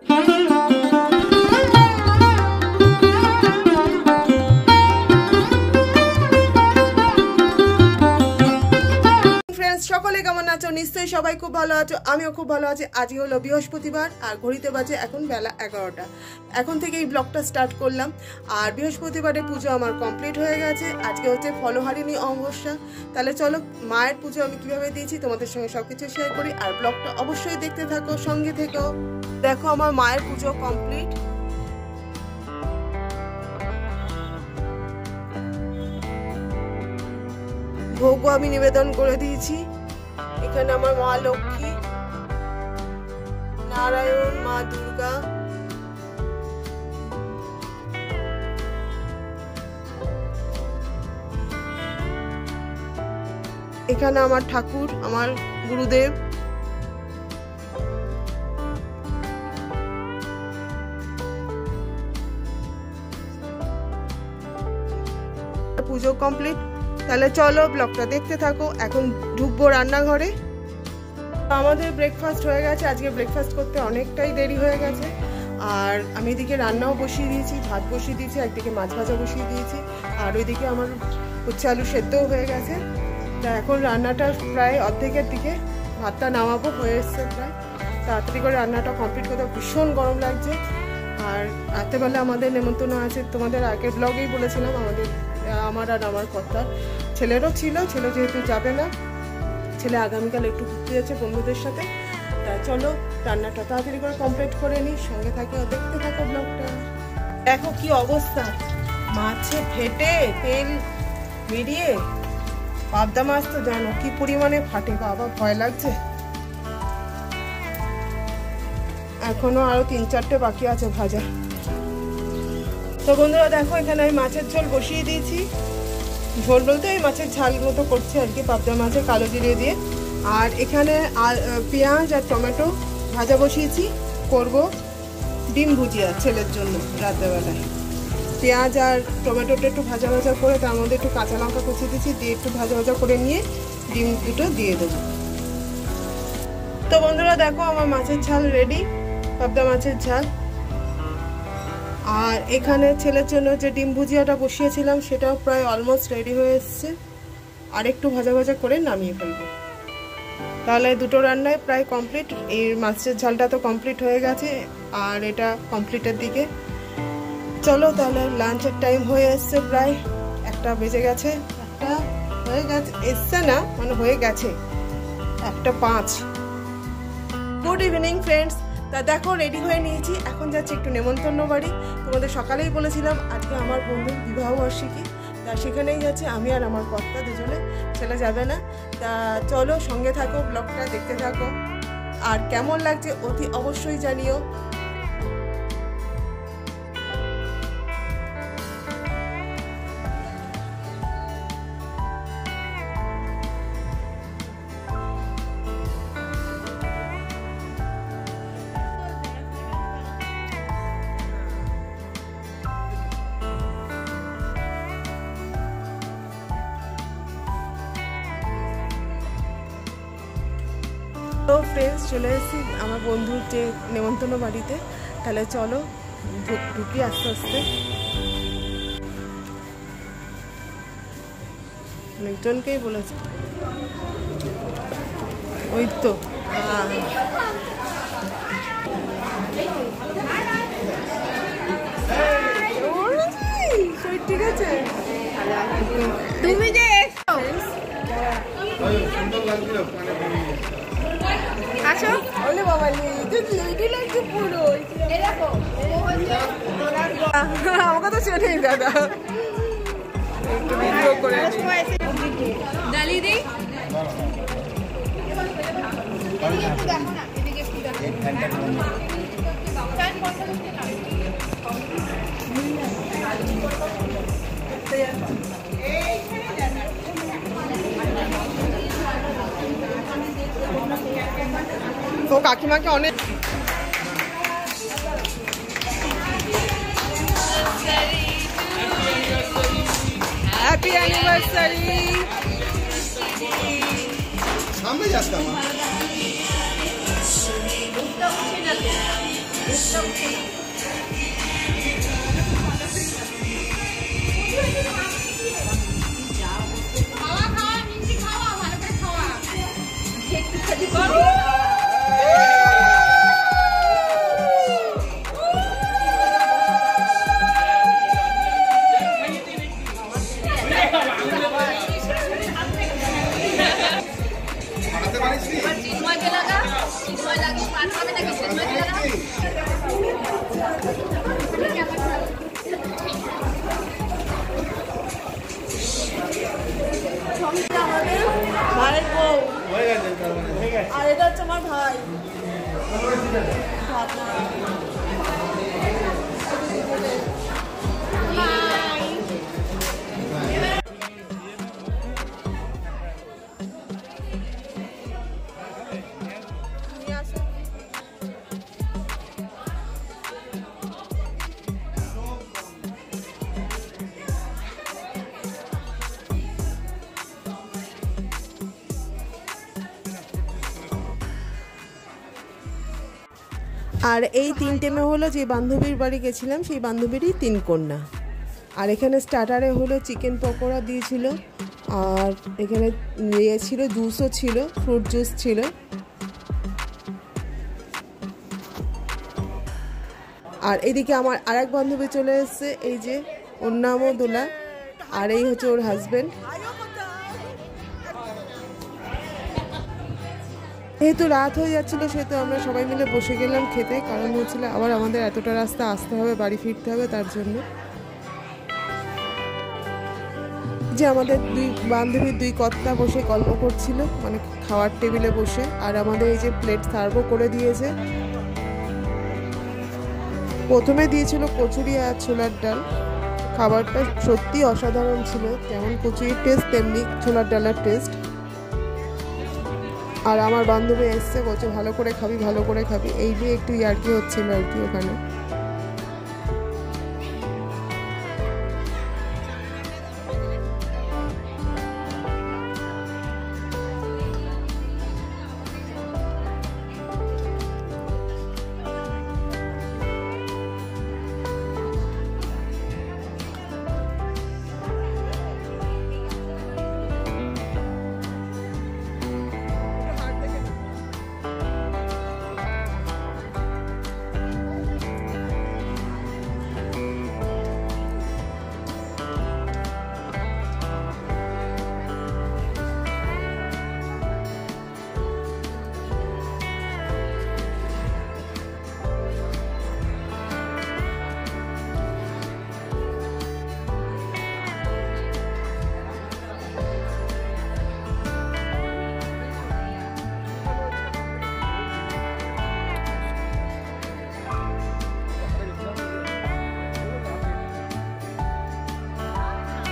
সকলে কেমন আছো? নিশ্চয়ই সবাই খুব ভালো আছো, আমিও খুব ভালো আছি। আজকে হলো বৃহস্পতিবার আর ঘড়িতে বাজে এখন বেলা 11টা। এখন থেকে এই ব্লগটা স্টার্ট করলাম। আর বৃহস্পতিবারের পুজো আমার কমপ্লিট হয়ে গেছে। আজকে হচ্ছে ফলহারিণী অমাবস্যা। তাহলে চলো মায়ের পুজো আমি কিভাবে দিয়েছি তোমাদের সঙ্গে সবকিছু শেয়ার করি। আর ব্লগটা অবশ্যই দেখতে থাকো, সঙ্গে থেকো। দেখো আমার মায়ের পুজো কমপ্লিট। ভোগও আমি নিবেদন করে দিয়েছি। এখানে আমার মা লক্ষ্মী, নারায়ণ, মা দুর্গা, এখানে আমার ঠাকুর, আমার গুরুদেব, পুজো কমপ্লিট। তাহলে চলো ব্লগটা দেখতে থাকো। এখন ঢুকবো রান্নাঘরে। আমাদের ব্রেকফাস্ট হয়ে গেছে। আজকে ব্রেকফাস্ট করতে অনেকটাই দেরি হয়ে গেছে। আর আমি এদিকে রান্নাও বসিয়ে দিয়েছি, ভাত বসিয়ে দিয়েছি, একদিকে মাছ ভাজা বসিয়ে দিয়েছি, আর ওইদিকে আমার উচ্ছে আলু সেদ্ধও হয়ে গেছে। তা এখন রান্নাটা প্রায় অর্ধেকের দিকে, ভাতটা নামাবো, হয়ে এসছে প্রায়। তাড়াতাড়ি করে রান্নাটা কমপ্লিট করতে, ভীষণ গরম লাগছে। আর রাত্রেবেলা আমাদের নেমন্তন্ন আছে, তোমাদের আগের ব্লগেই বলেছিলাম। আমার আর আমার কর্তার ছেলেরও ছিল, ছেলে যেহেতু যাবে না, ছেলে আগামীকাল একটু ঘুরতে যাচ্ছে বন্ধুদের সাথে। তা চলো রান্নাটা তাড়াতাড়ি করে কমপ্লিট করে নিই, সঙ্গে থাকি, দেখতে থাকো ব্লগটা। দেখো কি অবস্থা, মাছে ফেটে তেল বেরিয়ে। পাবদা মাছ তো জানো কি পরিমাণে ফাটে, বাবা ভয় লাগছে। এখনো আরো 3-4টে বাকি আছে ভাজা। তো বন্ধুরা দেখো, এখানে আমি মাছের ঝোল বসিয়ে দিয়েছি। ঝোল বলতে এই মাছের ঝাল মতো করছি আর কি, পাবদা মাছের কালো জিরে দিয়ে। আর এখানে পেঁয়াজ আর টমেটো ভাজা বসিয়েছি, করব ডিম ভুজিয়া ছেলের জন্য রাত্রেবেলায়। পেঁয়াজ আর টমেটোটা একটু ভাজা ভাজা করে তার মধ্যে একটু কাঁচা লঙ্কা কুচি দিচ্ছি, দিয়ে একটু ভাজা ভাজা করে নিয়ে ডিম দুটো দিয়ে দেবো। তো বন্ধুরা দেখো আমার মাছের ঝাল রেডি, পাবদা মাছের ঝাল। আর এখানে ছেলের জন্য যে ডিম ভুজিয়াটা বসিয়েছিলাম সেটাও প্রায় অলমোস্ট রেডি হয়ে এসছে। আর একটু ভাজা ভাজা করে নামিয়ে ফেলবো। তাহলে দুটো রান্নায় প্রায় কমপ্লিট। এই মাছের ঝালটা তো কমপ্লিট হয়ে গেছে, আর এটা কমপ্লিটের দিকে। চলো তাহলে লাঞ্চের টাইম হয়ে এসছে, প্রায় 1টা বেজে গেছে। 1টা হয়ে গেছে, এসছে না মানে হয়ে গেছে 1:05। Good evening friends. তা দেখো রেডি হয়ে নিয়েছি, এখন যাচ্ছি একটু নেমন্তন্ন বাড়ি। তোমাদের সকালেই বলেছিলাম আজকে আমার বন্ধুর বিবাহবার্ষিকী। তা সেখানেই যাচ্ছি আমি আর আমার কর্তা দুজনে, ছেলে যাবে না। তা চলো সঙ্গে থাকো, ব্লগটা দেখতে থাকো। আর কেমন লাগছে অতি অবশ্যই জানিও। তো ফ্রেন্ডস চলে এসেছি আমার বন্ধুর যে নেমন্তন্ন বাড়িতে। তাহলে চলো ঢুকি আস্তে আস্তে। অনেকজনকেই বলেছে, ওই তো ঠিক আছে। তুমি যে আছো বলে বাবা লেডি লাগছে পুরো। আমাকে তো চেনেই দাদা, একটু ভিডিও করে ডালি দিই। তো কাকিমাকে অনেক হ্যাপি অ্যানিভার্সারি। সামনে যাস ভাইয়ের বউ আর এটা হচ্ছে আমার ভাই। আর এই 3টে মেয়ে হলো যে বান্ধবীর বাড়ি গেছিলাম সেই বান্ধবীরই 3 কন্যা। আর এখানে স্টার্টারে হলো চিকেন পকোড়া দিয়েছিল, আর এখানে ইয়ে ছিল, জুসও ছিল, ফ্রুট জুস ছিল। আর এদিকে আমার আরেক বান্ধবী চলে এসেছে, এই যে ওর নামও দোলা, আর এই হচ্ছে ওর হাজবেন্ড। যেহেতু রাত হয়ে যাচ্ছিলো সেহেতু আমরা সবাই মিলে বসে গেলাম খেতে, কারণ হচ্ছিল আবার আমাদের এতটা রাস্তা আসতে হবে, বাড়ি ফিরতে হবে, তার জন্য। যে আমাদের 2 বান্ধবীর 2 কর্তা বসে গল্প করছিল, মানে খাওয়ার টেবিলে বসে। আর আমাদের এই যে প্লেট সার্ভও করে দিয়েছে। প্রথমে দিয়েছিল কচুরি আর ছোলার ডাল। খাবারটা সত্যি অসাধারণ ছিল, যেমন কচুরির টেস্ট তেমনি ছোলার ডালের টেস্ট। আর আমার বান্ধবী এসছে, বলছে ভালো করে খাবি, ভালো করে খাবি, এই নিয়ে একটু ইয়ার্কি হচ্ছিল আর কি ওখানে।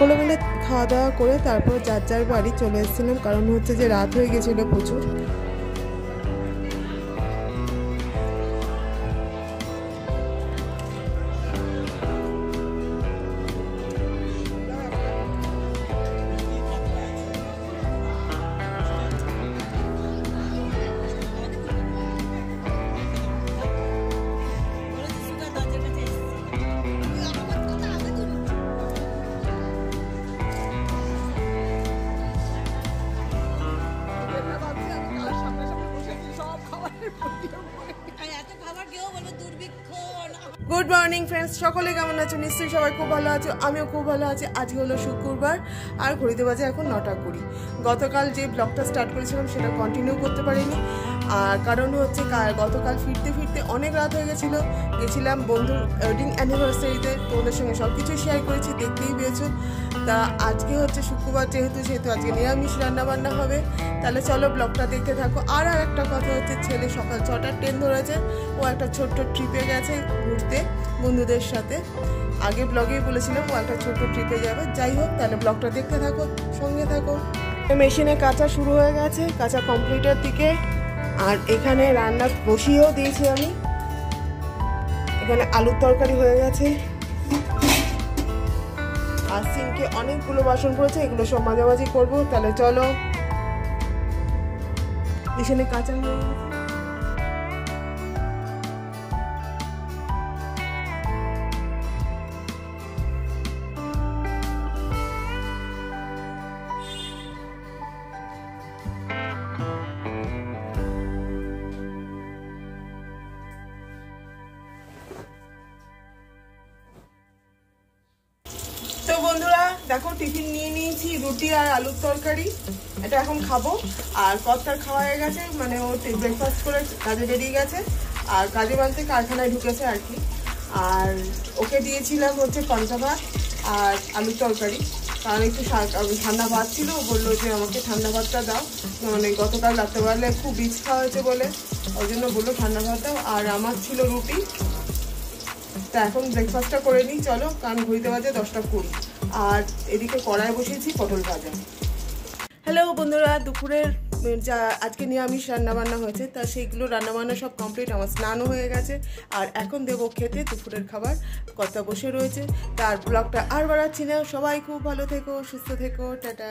সকলে মিলে খাওয়া দাওয়া করে তারপর যার যার বাড়ি চলে এসেছিলাম, কারণ হচ্ছে যে রাত হয়ে গেছিলো প্রচুর। গুড মর্নিং ফ্রেন্ডস, সকলে কেমন আছো? নিশ্চয়ই সবাই খুব ভালো আছো, আমিও খুব ভালো আছি। আজকে হলো শুক্রবার আর ঘড়িতে বাজে এখন 9:20। গতকাল যে ব্লগটা স্টার্ট করেছিলাম সেটা কন্টিনিউ করতে পারিনি, আর কারণ হচ্ছে গতকাল ফিরতে ফিরতে অনেক রাত হয়ে গেছিলো। গেছিলাম বন্ধুর ওয়েডিং অ্যানিভার্সারিতে, তোমাদের সঙ্গে সব কিছু শেয়ার করেছি, দেখতেই পেয়েছো। তা আজকে হচ্ছে শুক্রবার, যেহেতু আজকে নিরামিষ রান্নাবান্না হবে। তাহলে চলো ব্লগটা দেখতে থাকো। আর একটা কথা হচ্ছে, ছেলে সকাল 6টার ট্রেন ধরেছে, ও একটা ছোট্ট ট্রিপে গেছে ঘুরতে বন্ধুদের সাথে। আগে ব্লগেই বলেছিলাম ও একটা ছোট্ট ট্রিপে যাবে। যাই হোক, তাহলে ব্লগটা দেখতে থাকো, সঙ্গে থাকো। মেশিনে কাঁচা শুরু হয়ে গেছে, কাঁচা কমপ্লিটের দিকে। আর এখানে রান্না বসিয়েও দিয়েছি আমি। এখানে আলুর তরকারি হয়ে গেছে, আর সিঙ্কে অনেকগুলো বাসন পড়েছে, এগুলো সব মাঝামাঝি করবো। তাহলে চলো। এখানে কাঁচা হয়ে গেছে, দেখো টিফিন নিয়ে নিয়েছি, রুটি আর আলুর তরকারি, এটা এখন খাবো। আর কর্তার খাওয়া হয়ে গেছে, মানে ও ব্রেকফাস্ট করে কাজে বেরিয়ে গেছে, আর কাজে বলতে কারখানায় ঢুকেছে আর কি। আর ওকে দিয়েছিলাম হচ্ছে পান্তা ভাত আর আলুর তরকারি, কারণ একটু ঠান্ডা ভাত ছিল, ও বললো যে আমাকে ঠান্ডা ভাতটা দাও, মানে গতকাল রাত্রেবেলায় খুব বীজ খাওয়া হয়েছে বলে ওই জন্য বললো ঠান্ডা ভাত দাও। আর আমার ছিল রুটি। তা এখন ব্রেকফাস্টটা করে নিই চলো, কারণ ঘুরিতে বাজে 10:20। আর এদিকে কড়াই বসিয়েছি পটল ভাজা। হ্যালো বন্ধুরা, দুপুরের যা আজকে নিরামিষ রান্নাবান্না হয়েছে, তা সেইগুলো রান্নাবান্না সব কমপ্লিট, আমার স্নানও হয়ে গেছে। আর এখন দেবো খেতে দুপুরের খাবার, কথা বসে রয়েছে। তার ব্লগটা আর বাড়াচ্ছি না, সবাই খুব ভালো থেকো, সুস্থ থেকো, টাটা।